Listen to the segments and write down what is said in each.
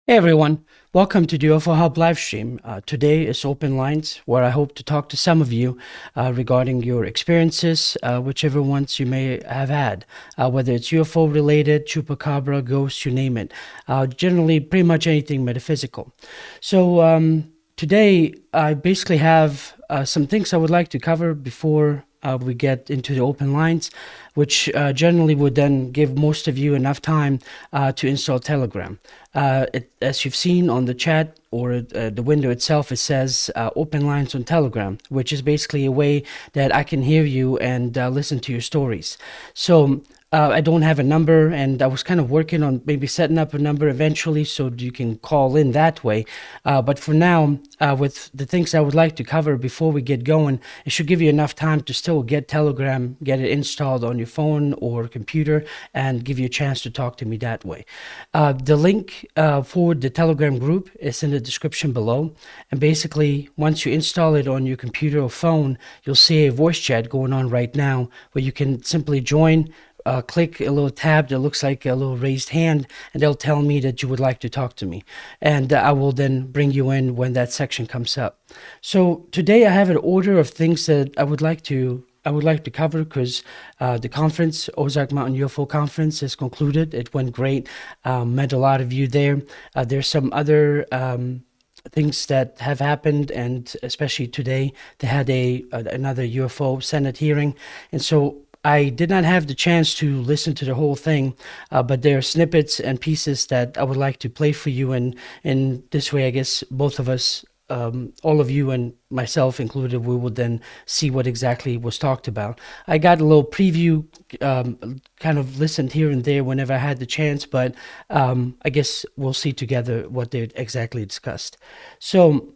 Hey everyone, welcome to the UFO Hub livestream. Today is open lines where I hope to talk to some of you regarding your experiences, whichever ones you may have had, whether it's UFO related, chupacabra, ghosts, you name it. Generally, pretty much anything metaphysical. So today I basically have some things I would like to cover before we get into the open lines, which generally would then give most of you enough time to install Telegram. As you've seen on the chat or the window itself, it says open lines on Telegram, which is basically a way that I can hear you and listen to your stories. So I don't have a number, and I was kind of working on maybe setting up a number eventually so you can call in that way. But for now, with the things I would like to cover before we get going, it should give you enough time to still get Telegram, get it installed on your phone or computer, and give you a chance to talk to me that way. The link for the Telegram group is in the description below. And basically, once you install it on your computer or phone, you'll see a voice chat going on right now where you can simply join. Click a little tab that looks like a little raised hand, and they'll tell me that you would like to talk to me. And I will then bring you in when that section comes up. So today I have an order of things that I would like to cover because the conference, Ozark Mountain UFO Conference, is concluded. It went great. Met a lot of you there. There's some other things that have happened, and especially today, they had another UFO Senate hearing, and so I did not have the chance to listen to the whole thing, but there are snippets and pieces that I would like to play for you, and in this way, I guess both of us, all of you and myself included, we would then see what exactly was talked about. I got a little preview, kind of listened here and there whenever I had the chance, but I guess we'll see together what they exactly discussed. So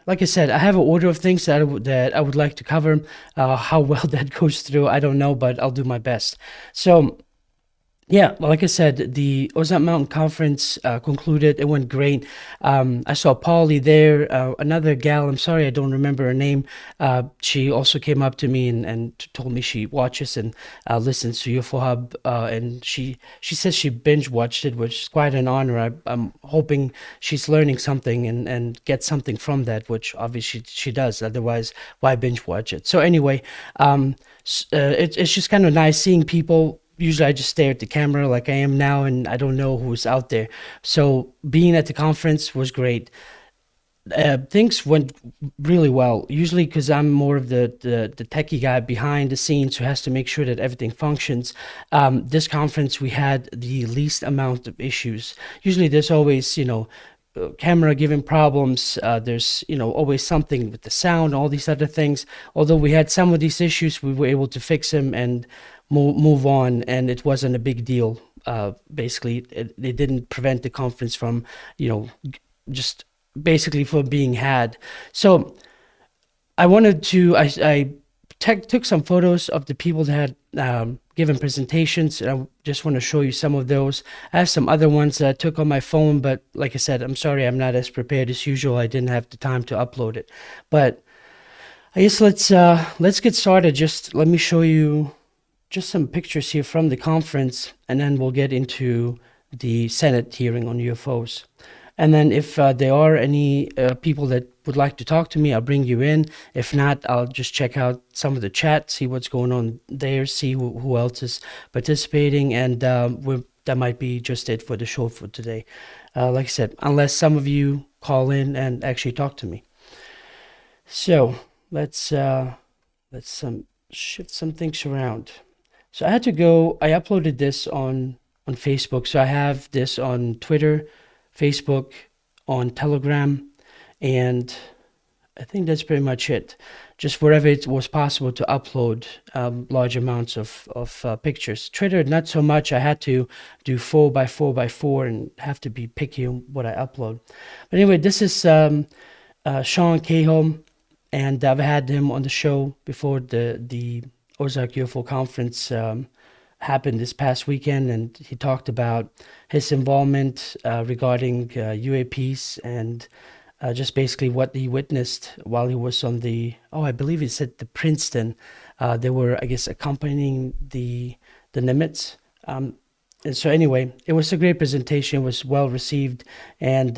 like I said, I have an order of things that I would like to cover. How well that goes through, I don't know, but I'll do my best. So yeah, well, like I said, the Ozark Mountain Conference concluded. It went great. I saw Polly there, another gal. I'm sorry, I don't remember her name. She also came up to me and told me she watches and listens to UFO Hub, and she says she binge watched it, which is quite an honor. I'm hoping she's learning something and get something from that, which obviously she does. Otherwise, why binge watch it? So anyway, it's just kind of nice seeing people. Usually I just stare at the camera like I am now, and I don't know who's out there. So being at the conference was great. Things went really well, usually because I'm more of the techie guy behind the scenes who has to make sure that everything functions. This conference, we had the least amount of issues. Usually there's always, camera giving problems. There's, always something with the sound, all these other things. Although we had some of these issues, we were able to fix them and move on, and it wasn't a big deal. Basically, it didn't prevent the conference from, just basically from being had. So I wanted to, took some photos of the people that had given presentations, and I just want to show you some of those. I have some other ones that I took on my phone, but like I said, I'm sorry I'm not as prepared as usual. I didn't have the time to upload it. But I guess let's get started. Just let me show you just some pictures here from the conference, and then we'll get into the Senate hearing on UFOs. And then if there are any people that would like to talk to me, I'll bring you in. If not, I'll just check out some of the chat, see what's going on there, see who else is participating, and that might be just it for the show for today. Like I said, unless some of you call in and actually talk to me. So let's shift some things around. So I uploaded this on Facebook. So I have this on Twitter, Facebook, on Telegram, and I think that's pretty much it. Just wherever it was possible to upload large amounts of pictures. Twitter, not so much. I had to do 4x4x4 and have to be picky on what I upload. But anyway, this is Sean Cahill, and I've had him on the show before. The Ozark UFO Conference happened this past weekend, and he talked about his involvement regarding UAPs and just basically what he witnessed while he was on I believe he said the Princeton. They were, I guess, accompanying the Nimitz. and so anyway, it was a great presentation. It was well received, and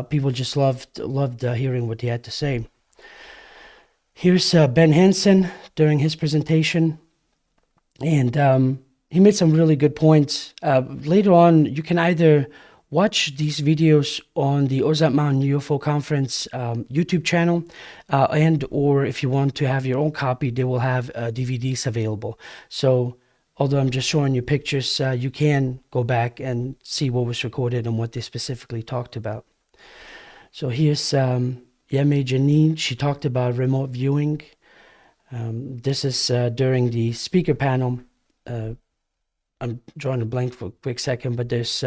people just loved hearing what he had to say. Here's Ben Hansen during his presentation, and he made some really good points. Later on, you can either watch these videos on the Ozark Mountain UFO Conference YouTube channel, and or if you want to have your own copy, they will have DVDs available. So although I'm just showing you pictures, you can go back and see what was recorded and what they specifically talked about. So here's Yeme Janine. She talked about remote viewing. This is during the speaker panel. I'm drawing a blank for a quick second, but there's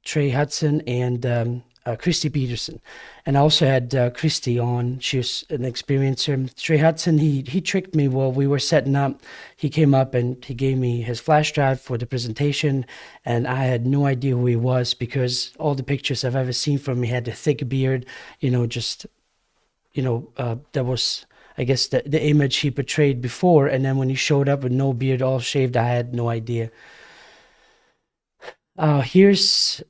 Trey Hudson and Christy Peterson. And I also had Christy on. She was an experiencer. Trey Hudson, he tricked me while we were setting up. He came up and he gave me his flash drive for the presentation, and I had no idea who he was because all the pictures I've ever seen from him, he had a thick beard, that was, I guess, the image he portrayed before. And then when he showed up with no beard, all shaved, I had no idea. Here's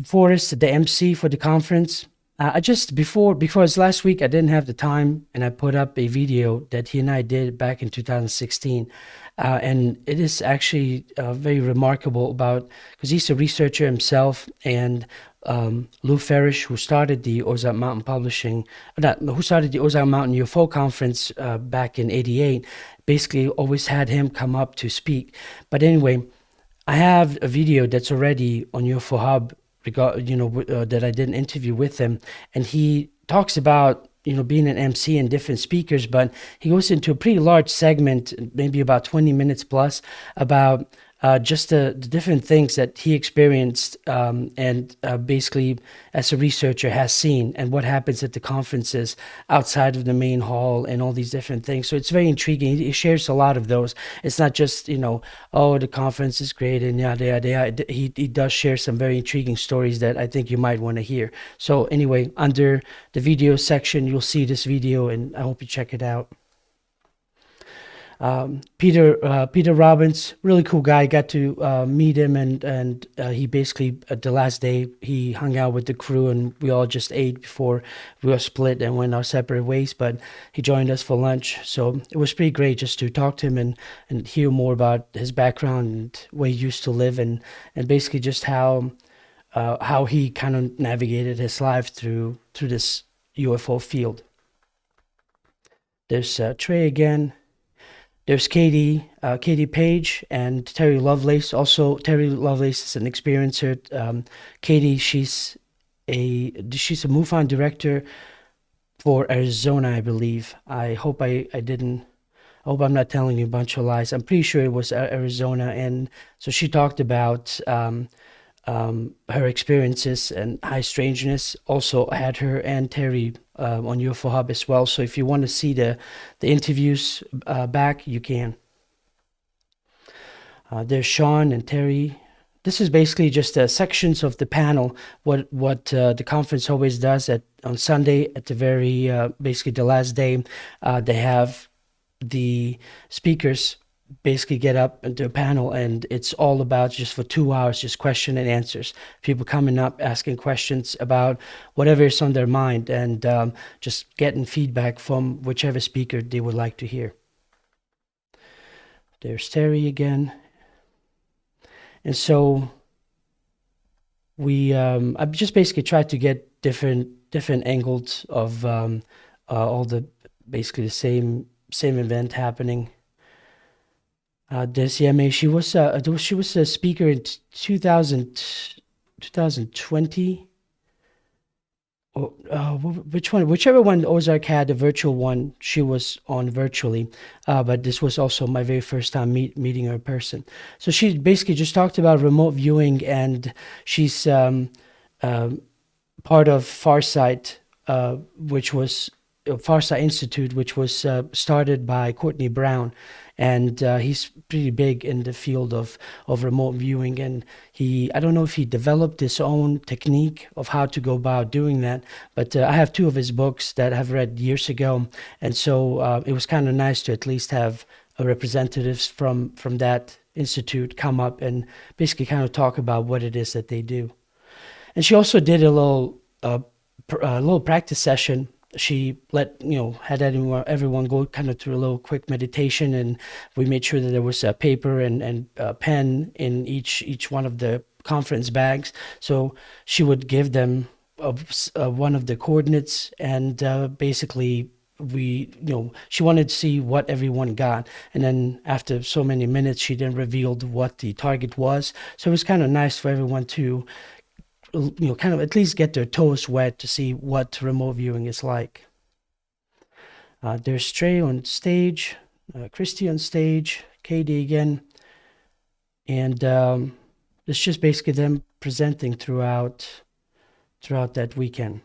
Forrest, the MC for the conference. Because last week I didn't have the time, and I put up a video that he and I did back in 2016. And it is actually very remarkable because he's a researcher himself, and Lou Farish, who started the Ozark Mountain UFO conference back in '88, basically always had him come up to speak. But anyway, I have a video that's already on UFO Hub, that I did an interview with him, and he talks about being an MC and different speakers, but he goes into a pretty large segment, maybe about 20 minutes plus, about just the different things that he experienced and basically as a researcher has seen, and what happens at the conferences outside of the main hall and all these different things. So it's very intriguing. He shares a lot of those. It's not just, oh, the conference is great and yada, yada, yada. He does share some very intriguing stories that I think you might want to hear. So anyway, under the video section, you'll see this video, and I hope you check it out. Peter Robbins, really cool guy. Got to meet him, and he basically the last day he hung out with the crew, and we all just ate before we were split and went our separate ways. But he joined us for lunch, so it was pretty great just to talk to him and hear more about his background and where he used to live, and basically just how he kind of navigated his life through this UFO field. There's Trey again. There's Katie Page and Terry Lovelace. Also, Terry Lovelace is an experiencer. Katie, she's a MUFON director for Arizona, I believe. I hope I'm not telling you a bunch of lies. I'm pretty sure it was Arizona, and so she talked about her experiences and high strangeness. Also had her and Terry on UFO Hub as well. So if you want to see the interviews back, you can. There's Sean and Terry. This is basically just sections of the panel. What the conference always does on Sunday at the very basically the last day, they have the speakers basically get up into a panel, and it's all about just for 2 hours, just question and answers. People coming up, asking questions about whatever is on their mind, and just getting feedback from whichever speaker they would like to hear. There's Terry again. And so I just basically tried to get different angles of all the basically the same event happening. There's Yeme. She was a speaker in 2020. Whichever one Ozark had, the virtual one, she was on virtually. But this was also my very first time meeting her in person. So she basically just talked about remote viewing, and she's part of Farsight, which was Farsight Institute, which was started by Courtney Brown. And he's pretty big in the field of remote viewing, and I don't know if he developed his own technique of how to go about doing that, but I have 2 of his books that I've read years ago, and so it was kind of nice to at least have representatives from that Institute come up and basically kind of talk about what it is that they do. And she also did a little practice session. She had everyone go kind of through a little quick meditation, and we made sure that there was a paper and a pen in each one of the conference bags. So she would give them one of the coordinates, and basically she wanted to see what everyone got. And then after so many minutes, she then revealed what the target was. So it was kind of nice for everyone to kind of at least get their toes wet to see what remote viewing is like. There's Trey on stage, Christy on stage, Katie again, and it's just basically them presenting throughout that weekend.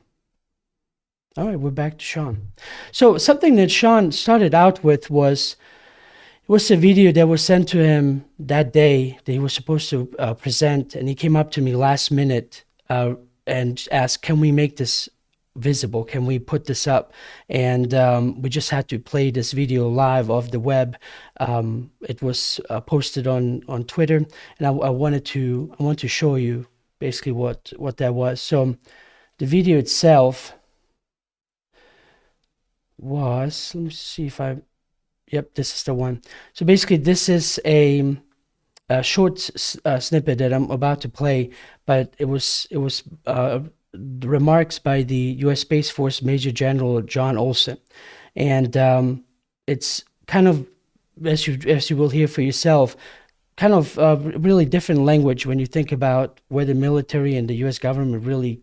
All right, we're back to Sean. So something that Sean started out with was a video that was sent to him that day that he was supposed to present, and he came up to me last minute and asked, can we make this visible? Can we put this up? And we just had to play this video live off the web. It was posted on Twitter, and I want to show you basically what that was. So the video itself was, let me see if yep, this is the one. So basically this is a short snippet that I'm about to play, but it was the remarks by the U.S. Space Force Major General John Olson, and it's kind of, as you will hear for yourself, kind of really different language when you think about where the military and the U.S. government really,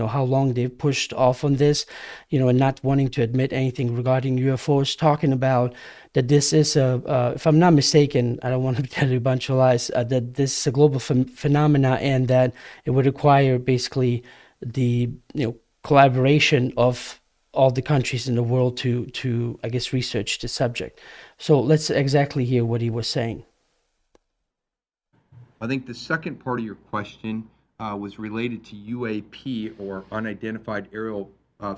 how long they've pushed off on this, and not wanting to admit anything regarding UFOs, talking about that this is if I'm not mistaken, I don't want to tell you a bunch of lies, that this is a global phenomena, and that it would require basically the collaboration of all the countries in the world to I guess research the subject. So let's exactly hear what he was saying. I think the second part of your question was related to UAP, or unidentified aerial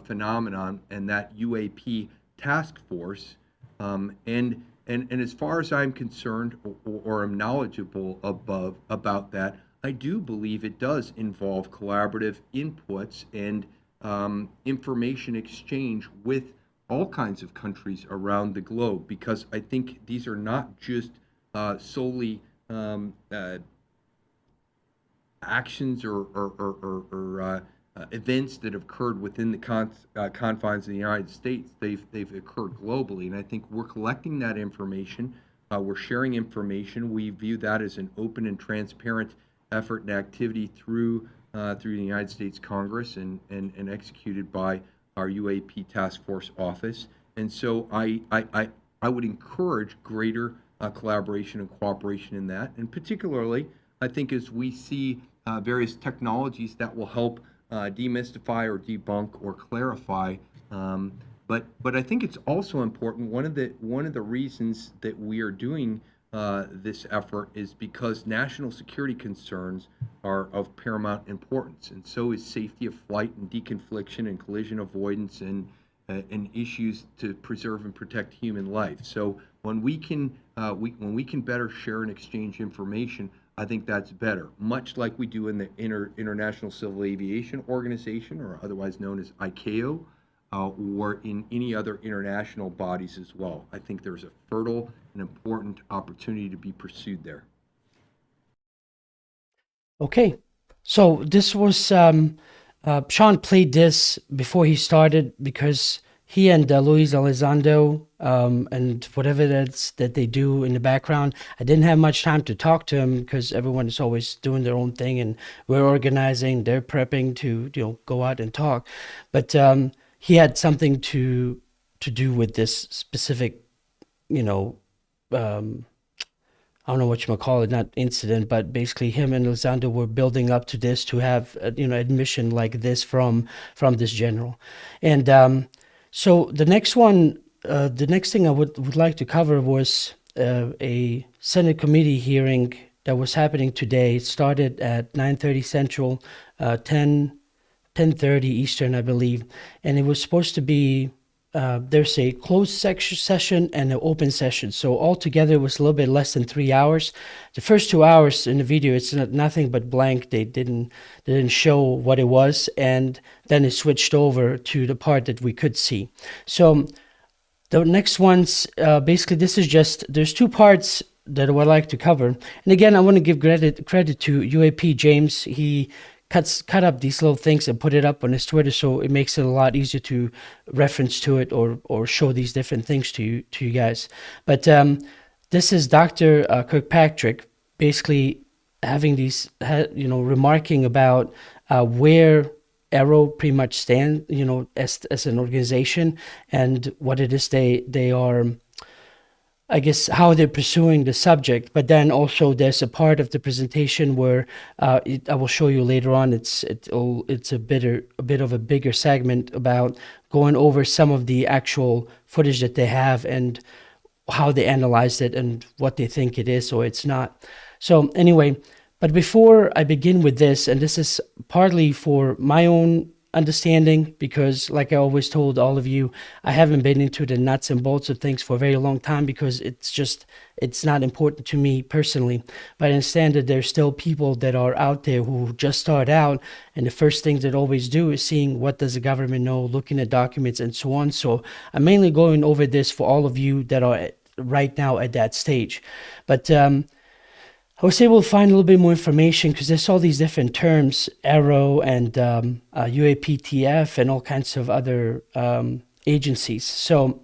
phenomenon, and that UAP Task Force. And as far as I'm concerned, or am knowledgeable about that, I do believe it does involve collaborative inputs and information exchange with all kinds of countries around the globe, because I think these are not just solely actions or events that have occurred within the confines of the United States. They've occurred globally, and I think we're collecting that information. We're sharing information. We view that as an open and transparent effort and activity through the United States Congress and executed by our UAP Task Force office. And so I would encourage greater collaboration and cooperation in that. And particularly, I think as we see various technologies that will help demystify or debunk or clarify. But I think it's also important. One of the reasons that we are doing this effort is because national security concerns are of paramount importance, and so is safety of flight and deconfliction and collision avoidance and issues to preserve and protect human life. So when we can better share and exchange information, I think that's better, much like we do in the International Civil Aviation Organization, or otherwise known as ICAO, or in any other international bodies as well. I think there's a fertile and important opportunity to be pursued there. Okay, so this was Sean played this before he started because he and Luis Elizondo and whatever that they do in the background, I didn't have much time to talk to him because everyone is always doing their own thing, and we're organizing, they're prepping to go out and talk. But he had something to do with this specific, I don't know what you might call it, not incident, but basically him and Elizondo were building up to this to have admission like this from this general. And so the next thing I would like to cover was a Senate committee hearing that was happening today. It started at 9:30 Central, 10:30 Eastern, I believe, and it was supposed to be there's a closed session and an open session. So altogether, it was a little bit less than 3 hours. The first 2 hours in the video, it's nothing but blank. They didn't show what it was, and then it switched over to the part that we could see. So the next ones, basically, this is just, there's two parts that I would like to cover. And again, I want to give credit to UAP James. He cut up these little things and put it up on his Twitter, so it makes it a lot easier to reference to it or show these different things to you guys. But this is Dr. Kirkpatrick basically having these, remarking about where Arrow pretty much stand, as an organization, and what it is they are, I guess, how they're pursuing the subject. But then also there's a part of the presentation where I will show you later on. It's a bit of a bigger segment about going over some of the actual footage that they have and how they analyzed it and what they think it is or it's not. So anyway, but before I begin with this, and this is partly for my own understanding, because like I always told all of you, I haven't been into the nuts and bolts of things for a very long time because it's not important to me personally. But I understand that there's still people that are out there who just start out, and the first thing they always do is seeing what does the government know, looking at documents and so on. So I'm mainly going over this for all of you that are right now at that stage. But I was able to find a little bit more information because there's all these different terms, Arrow and UAPTF and all kinds of other agencies. So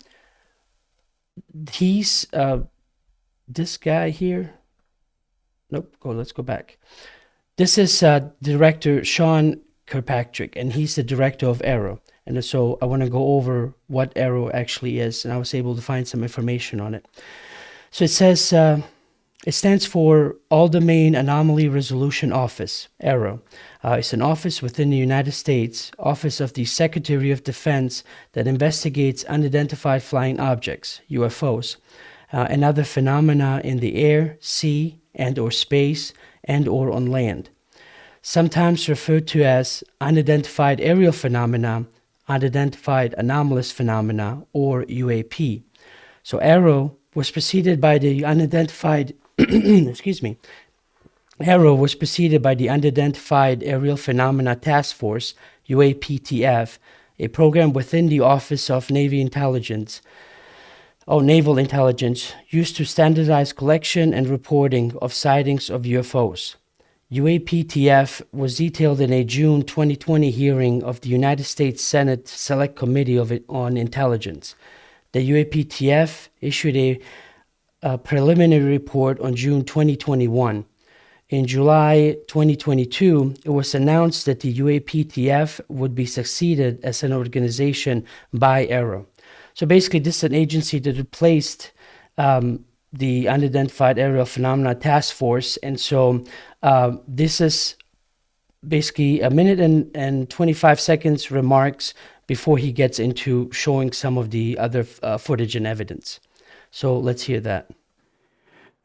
he's this guy here. Nope, let's go back. This is Director Sean Kirkpatrick, and he's the director of Arrow. And so I want to go over what Arrow actually is, and I was able to find some information on it. So it says, it stands for All-Domain Anomaly Resolution Office, ARROW. It's an office within the United States, Office of the Secretary of Defense, that investigates unidentified flying objects, UFOs, and other phenomena in the air, sea, and or space, and or on land. Sometimes referred to as unidentified aerial phenomena, unidentified anomalous phenomena, or UAP. So ARROW was preceded by the unidentified Arrow was preceded by the Unidentified Aerial Phenomena Task Force, UAPTF, a program within the Office of Naval Intelligence, used to standardize collection and reporting of sightings of UFOs. UAPTF was detailed in a June 2020 hearing of the United States Senate Select Committee on Intelligence. The UAPTF issued a preliminary report on June 2021. In July 2022, it was announced that the UAPTF would be succeeded as an organization by Arrow. So basically, this is an agency that replaced the Unidentified Aerial Phenomena Task Force. And so this is basically a minute and 25 seconds remarks before he gets into showing some of the other footage and evidence. So let's hear that.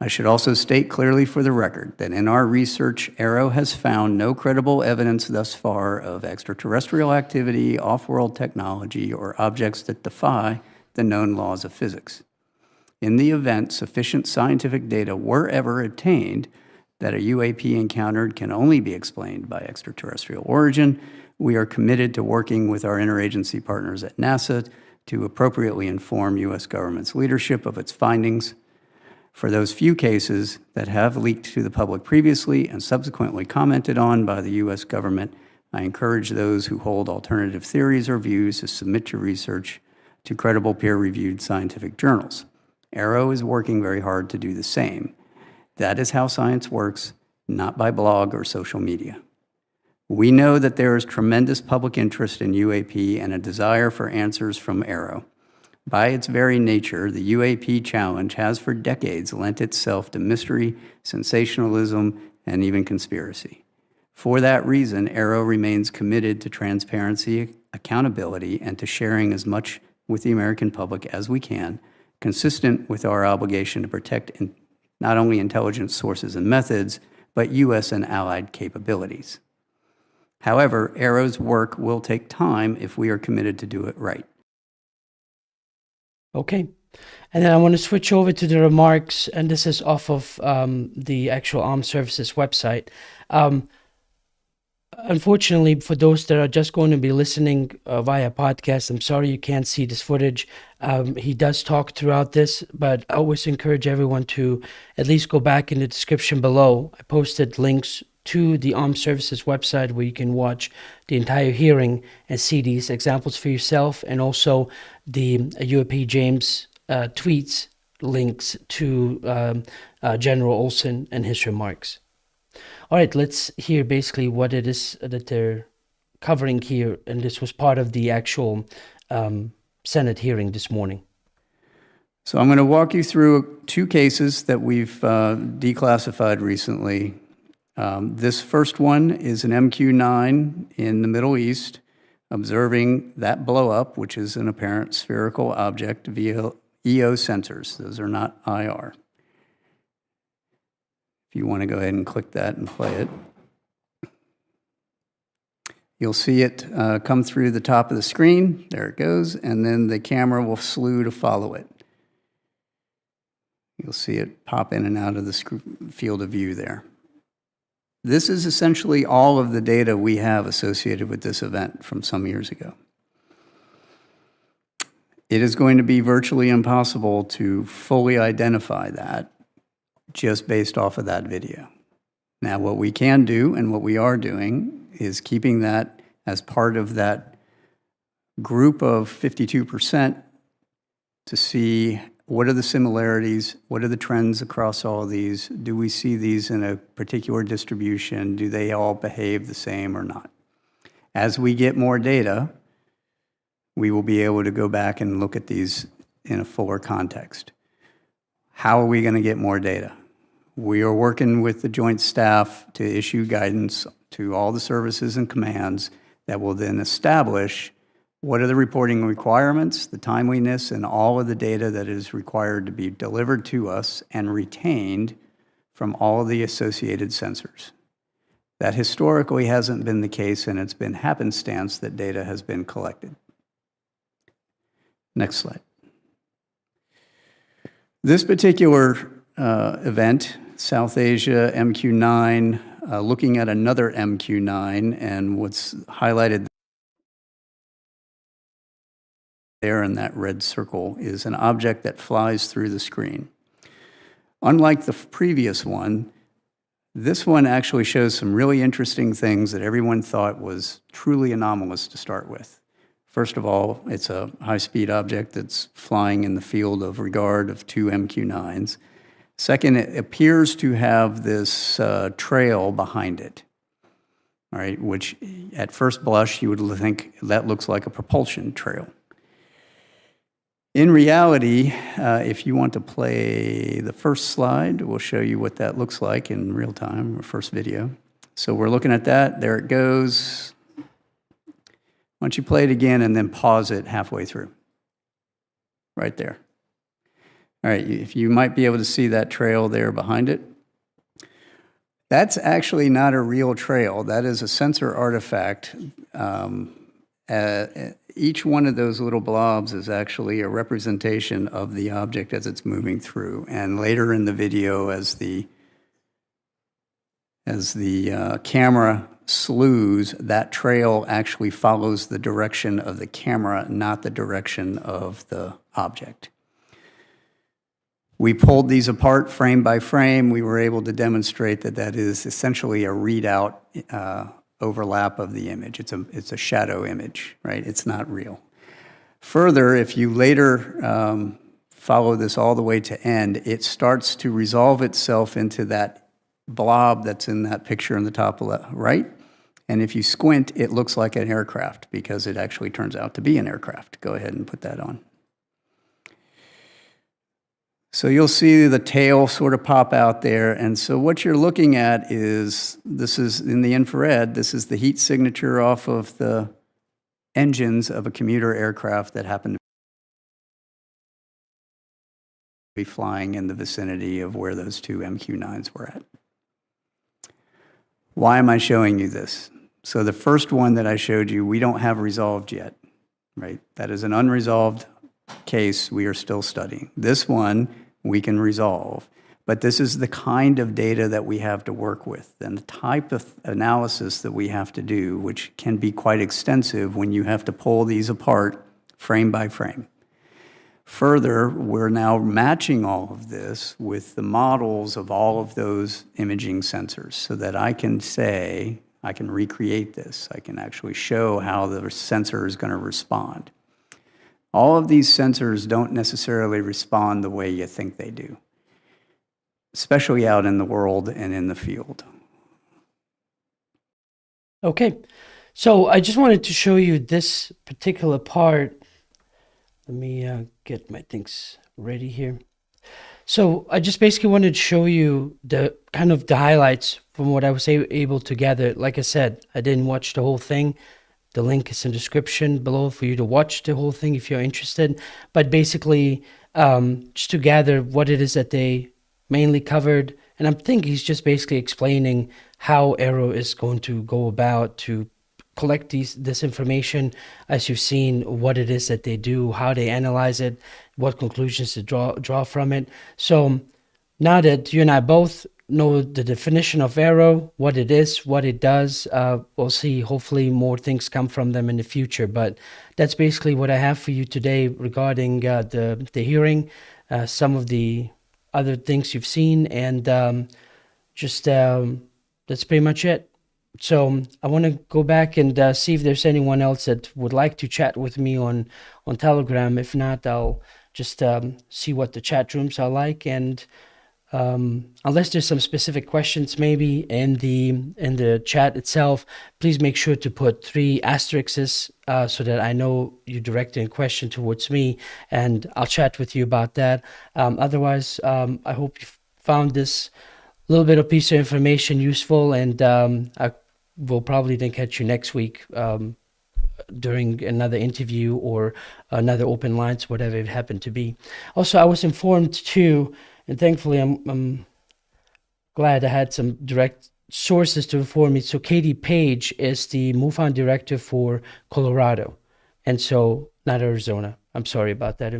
I should also state clearly for the record that in our research, Arrow has found no credible evidence thus far of extraterrestrial activity, off-world technology, or objects that defy the known laws of physics. In the event sufficient scientific data were ever obtained that a UAP encountered can only be explained by extraterrestrial origin, we are committed to working with our interagency partners at NASA to appropriately inform U.S. government's leadership of its findings. For those few cases that have leaked to the public previously and subsequently commented on by the U.S. government, I encourage those who hold alternative theories or views to submit your research to credible peer-reviewed scientific journals. Arrow is working very hard to do the same. That is how science works, not by blog or social media. We know that there is tremendous public interest in UAP and a desire for answers from Arrow. By its very nature, the UAP challenge has for decades lent itself to mystery, sensationalism, and even conspiracy. For that reason, Arrow remains committed to transparency, accountability, and to sharing as much with the American public as we can, consistent with our obligation to protect not only intelligence sources and methods, but U.S. and allied capabilities. However, Arrow's work will take time if we are committed to do it right. Okay. And then I want to switch over to the remarks, and this is off of the actual Armed Services website. Unfortunately, for those that are just going to be listening via podcast, I'm sorry you can't see this footage. He does talk throughout this, but I always encourage everyone to at least go back in the description below. I posted links to the Armed Services website where you can watch the entire hearing and see these examples for yourself, and also the UAP James tweets links to General Olson and his remarks. All right, let's hear basically what it is that they're covering here, and this was part of the actual Senate hearing this morning. So I'm going to walk you through 2 cases that we've declassified recently. This first one is an MQ-9 in the Middle East, observing that blow up, which is an apparent spherical object via EO sensors. Those are not IR. If you want to go ahead and click that and play it, you'll see it come through the top of the screen. There it goes, and then the camera will slew to follow it. You'll see it pop in and out of the field of view there. This is essentially all of the data we have associated with this event from some years ago. It is going to be virtually impossible to fully identify that just based off of that video. Now, what we can do and what we are doing is keeping that as part of that group of 52% to see what are the similarities, what are the trends across all of these, do we see these in a particular distribution, do they all behave the same or not? As we get more data, we will be able to go back and look at these in a fuller context. How are we going to get more data? We are working with the Joint Staff to issue guidance to all the services and commands that will then establish what are the reporting requirements, the timeliness, and all of the data that is required to be delivered to us and retained from all of the associated sensors. That historically hasn't been the case, and it's been happenstance that data has been collected. Next slide. This particular event, South Asia MQ-9, looking at another MQ-9, and what's highlighted there in that red circle is an object that flies through the screen. Unlike the previous one, this one actually shows some really interesting things that everyone thought was truly anomalous to start with. First of all, it's a high-speed object that's flying in the field of regard of 2 MQ-9s. Second, it appears to have this trail behind it, all right, which at first blush you would think that looks like a propulsion trail. In reality, if you want to play the first slide, we'll show you what that looks like in real time, our first video. So we're looking at that. There it goes. Why don't you play it again and then pause it halfway through? Right there. All right, if you might be able to see that trail there behind it. That's actually not a real trail. That is a sensor artifact. Each one of those little blobs is actually a representation of the object as it's moving through. And later in the video, as the camera slews, that trail actually follows the direction of the camera, not the direction of the object. We pulled these apart frame by frame. We were able to demonstrate that that is essentially a readout overlap of the image. It's a shadow image, right? It's not real. Further, if you later follow this all the way to end, it starts to resolve itself into that blob that's in that picture in the top left, right? And if you squint, it looks like an aircraft because it actually turns out to be an aircraft. Go ahead and put that on. So you'll see the tail sort of pop out there. And so what you're looking at is, this is in the infrared, this is the heat signature off of the engines of a commuter aircraft that happened to be flying in the vicinity of where those 2 MQ-9s were at. Why am I showing you this? So the first one that I showed you, we don't have resolved yet, right? That is an unresolved case we are still studying. This one we can resolve. But this is the kind of data that we have to work with and the type of analysis that we have to do, which can be quite extensive when you have to pull these apart frame by frame. Further, we're now matching all of this with the models of all of those imaging sensors so that I can say, I can recreate this. I can actually show how the sensor is going to respond. All of these sensors don't necessarily respond the way you think they do, especially out in the world and in the field. Okay, so I just wanted to show you this particular part. Let me get my things ready here. So I just basically wanted to show you the kind of the highlights from what I was able to gather. Like I said, I didn't watch the whole thing. The link is in the description below for you to watch the whole thing if you're interested. But basically, just to gather what it is that they mainly covered. And I'm thinking he's just basically explaining how Arrow is going to go about to collect this information, as you've seen, what it is that they do, how they analyze it, what conclusions to draw from it. So now that you and I both know the definition of Arrow, what it is, what it does, we'll see hopefully more things come from them in the future. But that's basically what I have for you today regarding the hearing, some of the other things you've seen, and that's pretty much it. So I want to go back and see if there's anyone else that would like to chat with me on Telegram. If not, I'll just see what the chat rooms are like, and unless there's some specific questions maybe in the chat itself, please make sure to put 3 asterisks so that I know you directed a question towards me, and I'll chat with you about that. Otherwise, I hope you found this little bit of piece of information useful, and I will probably then catch you next week during another interview or another open lines, whatever it happened to be. Also, I was informed too, and thankfully I'm glad I had some direct sources to inform me. So Katie Page is the MUFON director for Colorado, and so not Arizona. I'm sorry about that.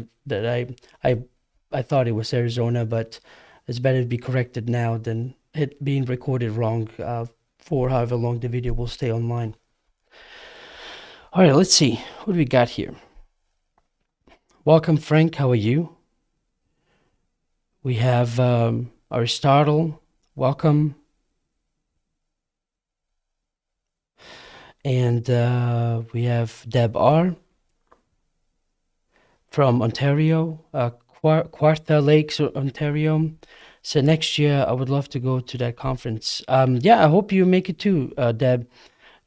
I thought it was Arizona, but it's better to be corrected now than it being recorded wrong for however long the video will stay online. All right, let's see. What do we got here? Welcome, Frank. How are you? We have Aristotle. Welcome. And we have Deb R. from Ontario, Quarta Lakes, Ontario. So next year, I would love to go to that conference. Yeah, I hope you make it too, Deb.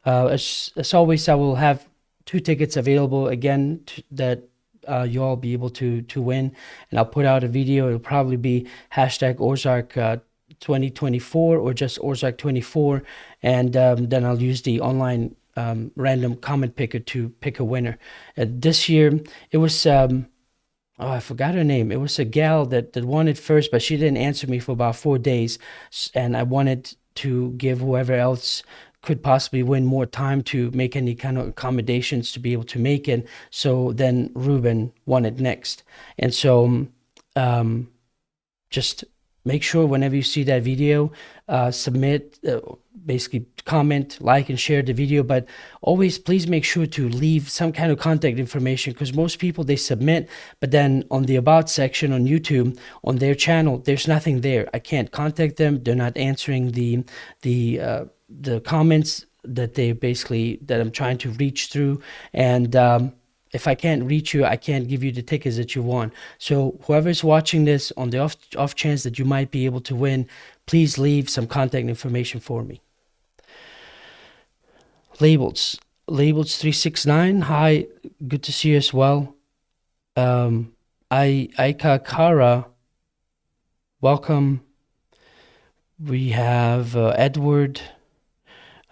As always, I will have 2 tickets available again that you all be able to win. And I'll put out a video. It'll probably be hashtag Ozark 2024 or just Ozark 24. And then I'll use the online random comment picker to pick a winner. This year, it was... oh, I forgot her name. It was a gal that won it first, but she didn't answer me for about 4 days. And I wanted to give whoever else could possibly win more time to make any kind of accommodations to be able to make it. So then Ruben won it next. And so just make sure whenever you see that video, submit, basically comment, like, and share the video. But always please make sure to leave some kind of contact information, because most people, they submit, but then on the about section on YouTube, on their channel, there's nothing there. I can't contact them. They're not answering the comments that they basically, that I'm trying to reach through. And if I can't reach you, I can't give you the tickets that you want. So whoever's watching this, on the off chance that you might be able to win, please leave some contact information for me. Labels 369. Hi, good to see you as well. Aika Kara, welcome. We have Edward.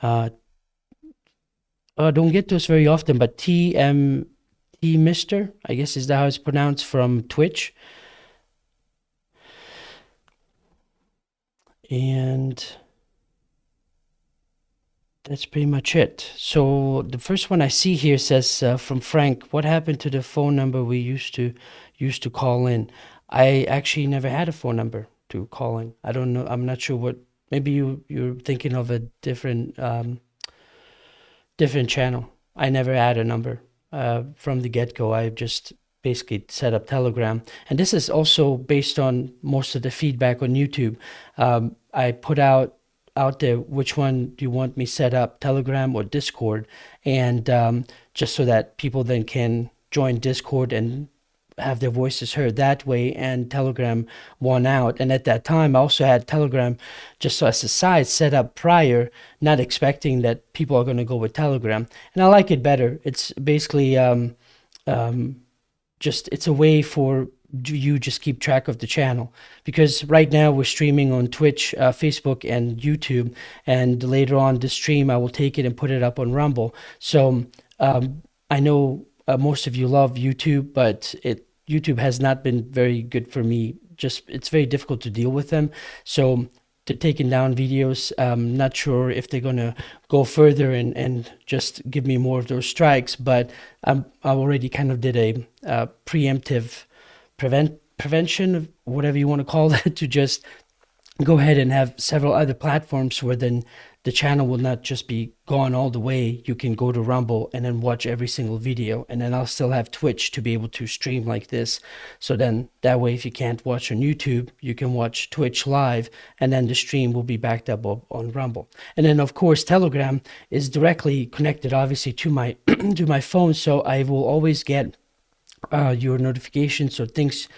I don't get those very often, but TM Mister, I guess is that how it's pronounced, from Twitch. And That's pretty much it. So the first one I see here says from Frank, what happened to the phone number we used to call in? I actually never had a phone number to call in. I don't know. I'm not sure what. Maybe you're thinking of a different channel. I never had a number from the get-go. I just basically set up Telegram, and this is also based on most of the feedback on YouTube. I put out there which one do you want me set up, Telegram or Discord, and just so that people then can join Discord and have their voices heard that way, and Telegram won out. And at that time, I also had Telegram just as a side set up prior, not expecting that people are going to go with Telegram. And I like it better. It's basically just, it's a way for you just keep track of the channel, because right now we're streaming on Twitch, Facebook, and YouTube, and later on this stream I will take it and put it up on Rumble. So I know most of you love YouTube, but YouTube has not been very good for me. Just, it's very difficult to deal with them. So they're taking down videos. I'm not sure if they're gonna go further and just give me more of those strikes, but I already kind of did a preemptive prevention, whatever you want to call that, to just go ahead and have several other platforms where then the channel will not just be gone all the way. You can go to Rumble and then watch every single video, and then I'll still have Twitch to be able to stream like this. So then that way, if you can't watch on YouTube, you can watch Twitch live, and then the stream will be backed up on Rumble. And then of course Telegram is directly connected obviously to my to my phone, so I will always get your notifications or things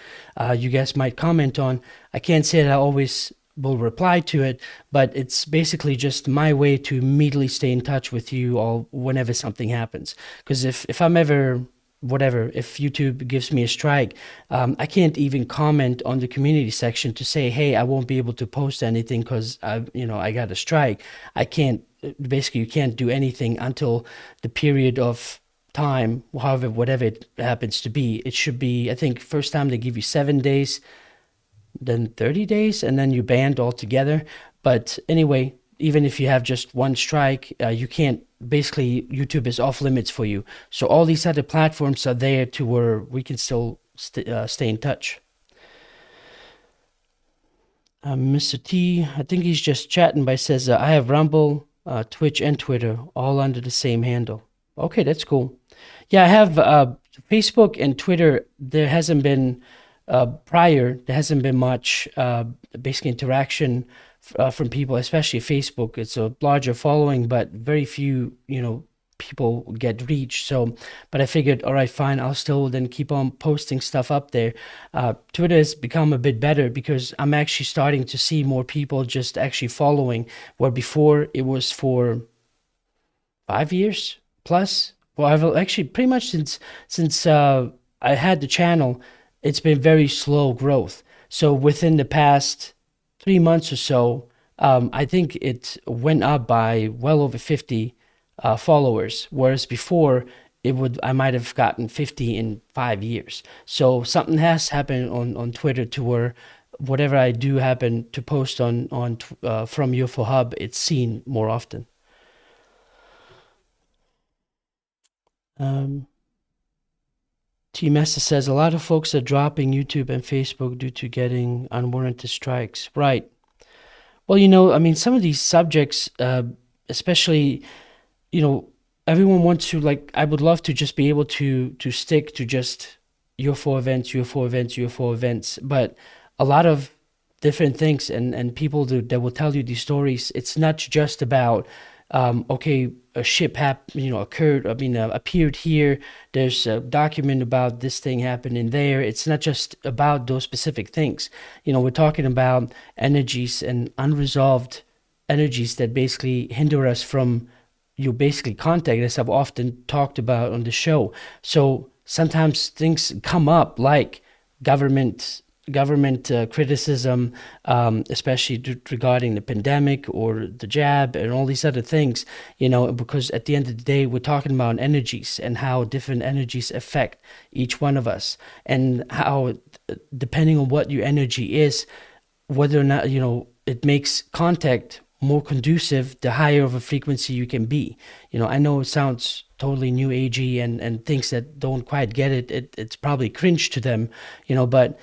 you guys might comment on. I can't say that I always will reply to it, but it's basically just my way to immediately stay in touch with you all whenever something happens. Because if I'm ever, whatever, if YouTube gives me a strike, I can't even comment on the community section to say, hey, I won't be able to post anything because I got a strike. I can't, basically you can't do anything until the period of time, however, whatever it happens to be. It should be, I think first time they give you 7 days, then 30 days, and then you banned altogether. But anyway, even if you have just one strike, you can't, basically YouTube is off limits for you. So all these other platforms are there to where we can still stay in touch. Mr. T, I think he's just chatting, but he says, I have Rumble, Twitch, and Twitter all under the same handle. Okay, that's cool. Yeah, I have Facebook and Twitter. There hasn't been there hasn't been much basically interaction from people, especially Facebook. It's a larger following, but very few, people get reached. So, but I figured, all right, fine, I'll still then keep on posting stuff up there. Twitter has become a bit better because I'm actually starting to see more people just actually following, where before it was for 5 years plus. Well, I've actually pretty much since I had the channel, it's been very slow growth. So within the past 3 months or so, I think it went up by well over 50 followers, whereas before I might have gotten 50 in 5 years. So something has happened on Twitter to where whatever I do happen to post on from UFO Hub, it's seen more often. T-Master says a lot of folks are dropping YouTube and Facebook due to getting unwarranted strikes. Right. Well, I mean, some of these subjects, especially, everyone wants to, like, I would love to just be able to stick to just UFO events, but a lot of different things and people that will tell you these stories, it's not just about, okay, a ship appeared here, there's a document about this thing happening there. It's not just about those specific things. We're talking about energies and unresolved energies that basically hinder us from basically contact, as I've often talked about on the show. So sometimes things come up like government criticism, especially regarding the pandemic or the jab and all these other things, because at the end of the day, we're talking about energies and how different energies affect each one of us, and how, depending on what your energy is, whether or not, it makes contact more conducive, the higher of a frequency you can be. I know it sounds totally new agey, and things that don't quite get it's probably cringe to them, but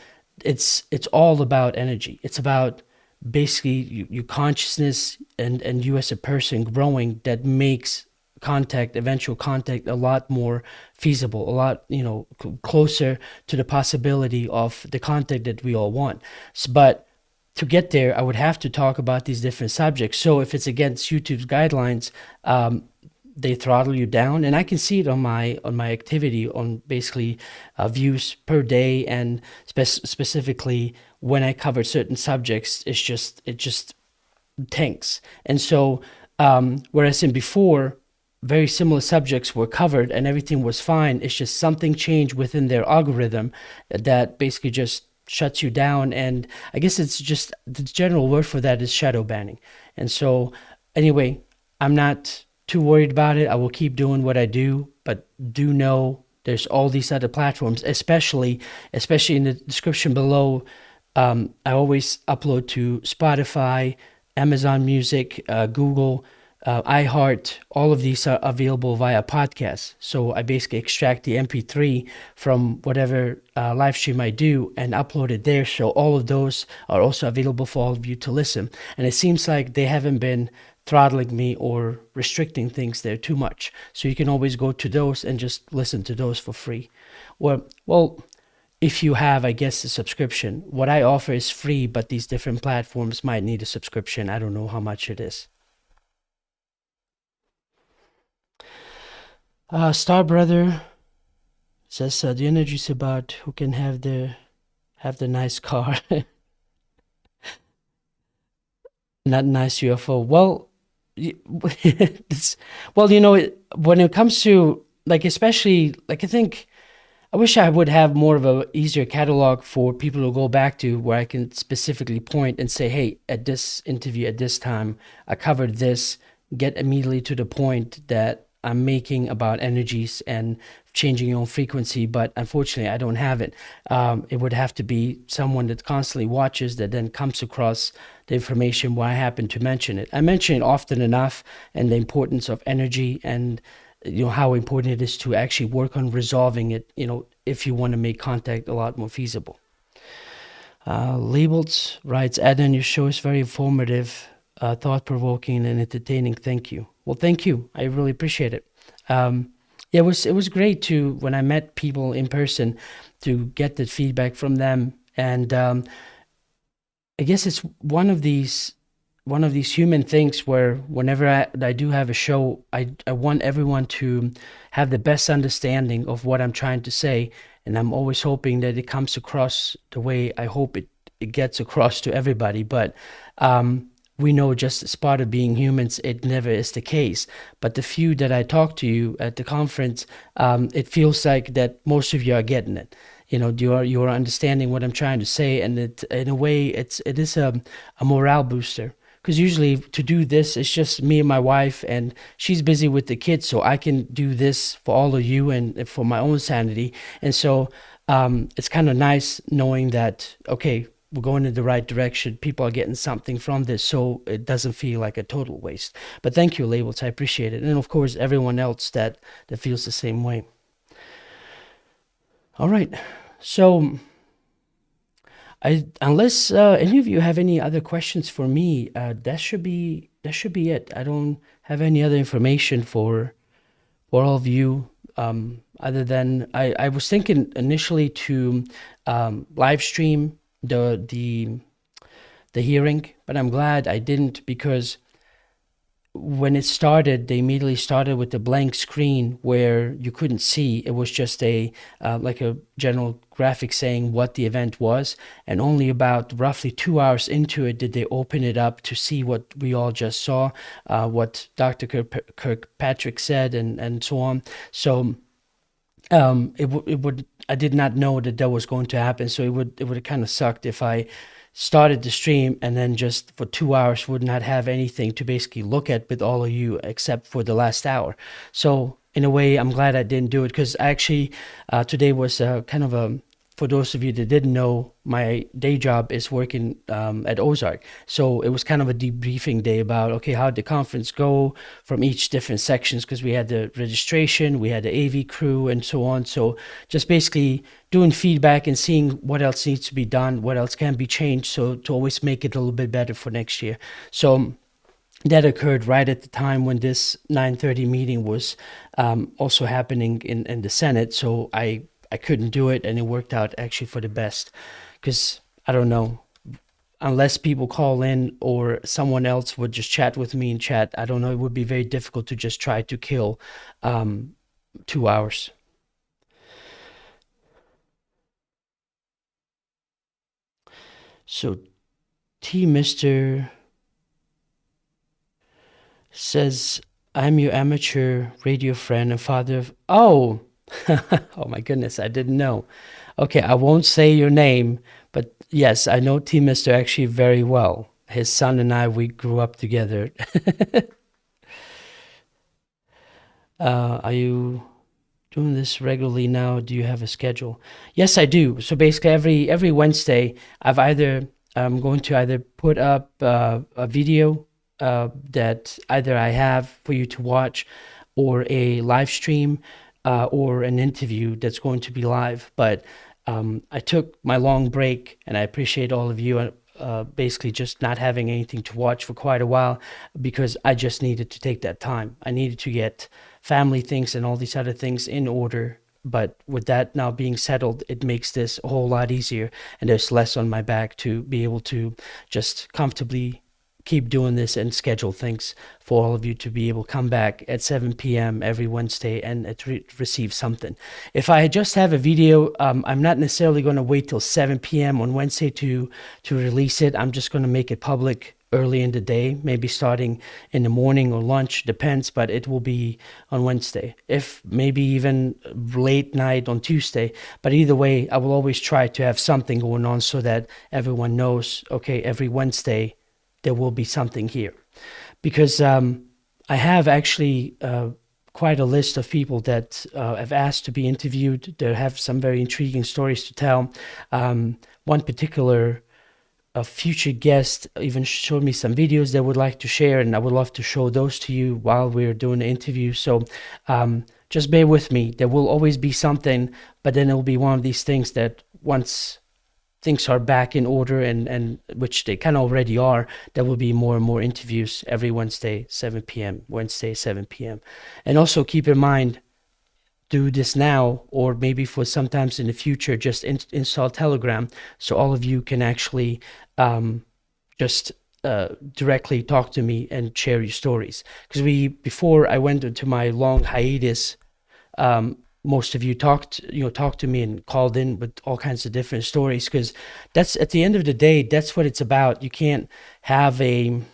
it's all about energy. It's about basically your consciousness and you as a person growing that makes eventual contact, a lot more feasible, a lot closer to the possibility of the contact that we all want. But to get there, I would have to talk about these different subjects. So if it's against YouTube's guidelines, they throttle you down, and I can see it on my activity, on basically views per day, and specifically when I cover certain subjects, it just tanks. And so whereas in before, very similar subjects were covered and everything was fine, it's just something changed within their algorithm that basically just shuts you down. And I guess it's just, the general word for that is shadow banning. And so anyway, I'm not too worried about it. I will keep doing what I do, but do know there's all these other platforms, especially in the description below. I always upload to Spotify, Amazon Music, Google, iHeart. All of these are available via podcast. So I basically extract the MP3 from whatever live stream I do and upload it there. So all of those are also available for all of you to listen. And it seems like they haven't been throttling me or restricting things there too much. So you can always go to those and just listen to those for free. Well, if you have, I guess, a subscription. What I offer is free, but these different platforms might need a subscription. I don't know how much it is. Star Brother says the energy is about who can have the nice car. Not nice UFO. Well, when it comes to, like, especially, like, I wish I would have more of a easier catalog for people to go back to, where I can specifically point and say, hey, at this interview at this time, I covered this, get immediately to the point that I'm making about energies and changing your own frequency. But unfortunately, I don't have it. It would have to be someone that constantly watches, that then comes across the information where I happen to mention it. I mention it often enough, and the importance of energy, and how important it is to actually work on resolving it, if you want to make contact a lot more feasible. Labeled writes, Adam, your show is very informative, thought-provoking, and entertaining. Thank you. Well, thank you. I really appreciate it. It was great to, when I met people in person, to get the feedback from them. And I guess it's one of these human things where whenever I do have a show, I want everyone to have the best understanding of what I'm trying to say. And I'm always hoping that it comes across the way I hope it gets across to everybody. But we know, just as part of being humans, it never is the case. But the few that I talk to you at the conference, it feels like that most of you are getting it. You are understanding what I'm trying to say, and it, in a way, it is a morale booster. Because usually to do this, it's just me and my wife, and she's busy with the kids, so I can do this for all of you and for my own sanity. And so it's kind of nice knowing that, okay, we're going in the right direction. People are getting something from this, so it doesn't feel like a total waste. But thank you, Labels. I appreciate it. And of course, everyone else that feels the same way. All right. So unless any of you have any other questions for me, that should be it. I don't have any other information for all of you, other than I was thinking initially to live stream the hearing, but I'm glad I didn't, because when it started, they immediately started with a blank screen where you couldn't see. It was just like a general graphic saying what the event was, and only about roughly 2 hours into it did they open it up to see what we all just saw, what Dr. Kirkpatrick said, and so on. So I did not know that was going to happen. So it would have kind of sucked if I started the stream and then just for 2 hours would not have anything to basically look at with all of you except for the last hour. So in a way, I'm glad I didn't do it, because actually today was kind of for those of you that didn't know, my day job is working at Ozark. So it was kind of a debriefing day about, okay, how did the conference go from each different sections? Because we had the registration, we had the AV crew, and so on. So just basically doing feedback and seeing what else needs to be done, what else can be changed, so to always make it a little bit better for next year. So that occurred right at the time when this 9:30 meeting was also happening in the Senate. So I couldn't do it, and it worked out actually for the best. Because I don't know, unless people call in or someone else would just chat with me in chat, I don't know, it would be very difficult to just try to kill 2 hours. So T Mr. says, I'm your amateur radio friend and father of, oh, oh my goodness, I didn't know. Okay, I won't say your name, but yes, I know T Mr. actually very well. His son and I, we grew up together. Are you doing this regularly now? Do you have a schedule? Yes, I do. So basically every Wednesday, I'm going to either put up a video that either I have for you to watch, or a live stream, or an interview that's going to be live. But I took my long break, and I appreciate all of you basically just not having anything to watch for quite a while, because I just needed to take that time. I needed to get family things and all these other things in order. But with that now being settled, it makes this a whole lot easier, and there's less on my back to be able to just comfortably keep doing this and schedule things for all of you to be able to come back at 7 p.m. every Wednesday and receive something. If I just have a video, I'm not necessarily going to wait till 7 p.m. on Wednesday to release it. I'm just going to make it public early in the day, maybe starting in the morning or lunch, depends, but it will be on Wednesday, if maybe even late night on Tuesday. But either way, I will always try to have something going on so that everyone knows, okay, every Wednesday there will be something here. Because I have actually quite a list of people that have asked to be interviewed. They have some very intriguing stories to tell. One particular future guest even showed me some videos they would like to share, and I would love to show those to you while we're doing the interview. So just bear with me. There will always be something, but then it will be one of these things that once things are back in order, and which they kind of already are, there will be more and more interviews every Wednesday, 7 p.m., Wednesday, 7 p.m. And also keep in mind, do this now, or maybe for sometimes in the future, just install Telegram, so all of you can actually just directly talk to me and share your stories. Because before I went into my long hiatus, most of you talked to me and called in with all kinds of different stories, because that's, at the end of the day, that's what it's about. You can't have an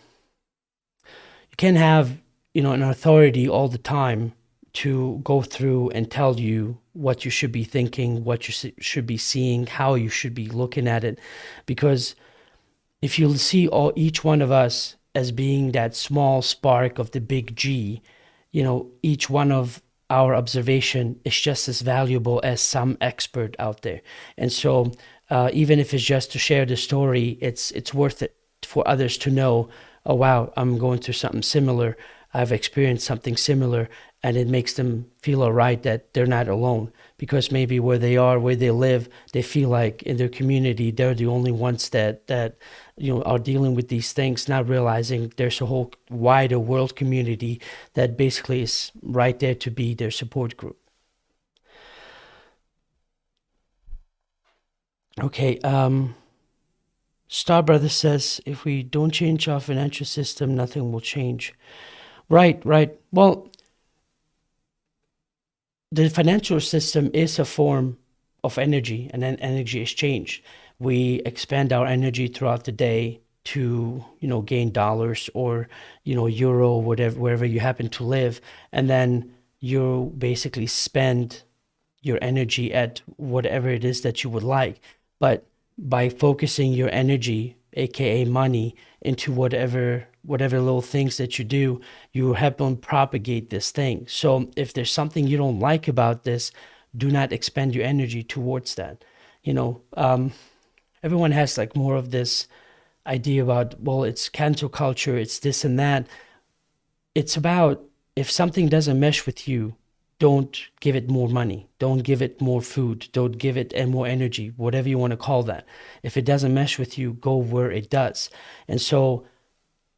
authority all the time to go through and tell you what you should be thinking, what you should be seeing, how you should be looking at it. Because if you see each one of us as being that small spark of the big G, each one of our observation is just as valuable as some expert out there. And so even if it's just to share the story, it's worth it for others to know, oh wow, I'm going through something similar, I've experienced something similar, and it makes them feel all right that they're not alone. Because maybe where they are, where they live, they feel like in their community they're the only ones that are dealing with these things, not realizing there's a whole wider world community that basically is right there to be their support group. Okay, Star Brother says, if we don't change our financial system, nothing will change. Right. Well, the financial system is a form of energy, and then energy is changed. We expend our energy throughout the day to, gain dollars or, euro, wherever you happen to live. And then you basically spend your energy at whatever it is that you would like. But by focusing your energy, aka money, into whatever little things that you do, you help them propagate this thing. So if there's something you don't like about this, do not expend your energy towards that. you know, everyone has like more of this idea about, well, it's cancel culture, it's this and that. It's about, if something doesn't mesh with you, don't give it more money, don't give it more food, don't give it more energy, whatever you want to call that. If it doesn't mesh with you, go where it does. And so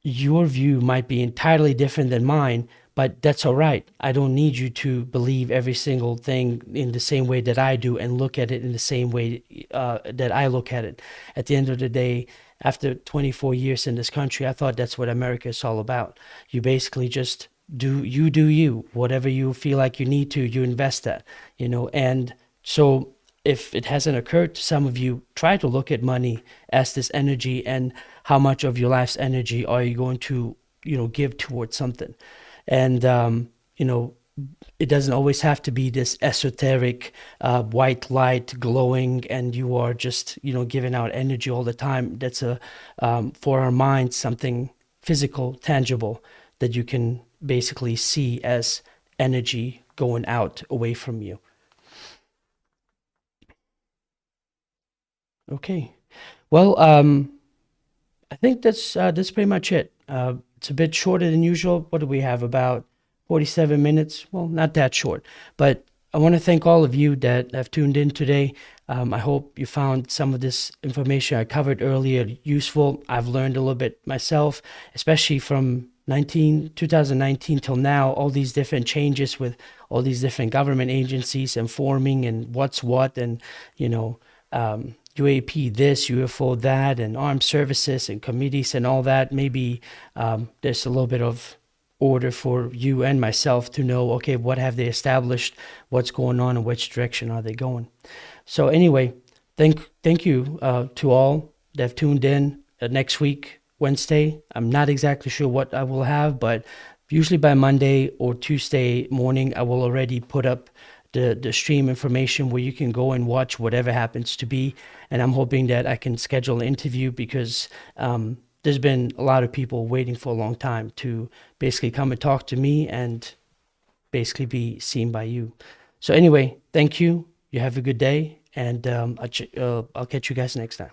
your view might be entirely different than mine, but that's all right. I don't need you to believe every single thing in the same way that I do and look at it in the same way that I look at it. At the end of the day, after 24 years in this country, I thought that's what America is all about. You basically just do you. Whatever you feel like you need to, you invest that, And so if it hasn't occurred to some of you, try to look at money as this energy, and how much of your life's energy are you going to, give towards something. And, it doesn't always have to be this esoteric white light glowing and you are just, giving out energy all the time. That's for our minds, something physical, tangible that you can basically see as energy going out away from you. Okay. Well, I think that's pretty much it. It's a bit shorter than usual. What do we have? About 47 minutes? Well, not that short. But I want to thank all of you that have tuned in today. I hope you found some of this information I covered earlier useful. I've learned a little bit myself, especially from 2019 till now, all these different changes with all these different government agencies and forming and what's what, and, UAP this, UFO that, and armed services and committees and all that. Maybe there's a little bit of order for you and myself to know, okay, what have they established, what's going on, and which direction are they going. So anyway, thank you to all that have tuned in. Next week, Wednesday, I'm not exactly sure what I will have, but usually by Monday or Tuesday morning, I will already put up the stream information where you can go and watch whatever happens to be. And I'm hoping that I can schedule an interview, because there's been a lot of people waiting for a long time to basically come and talk to me and basically be seen by you. So anyway, thank you. You have a good day, and I'll catch you guys next time.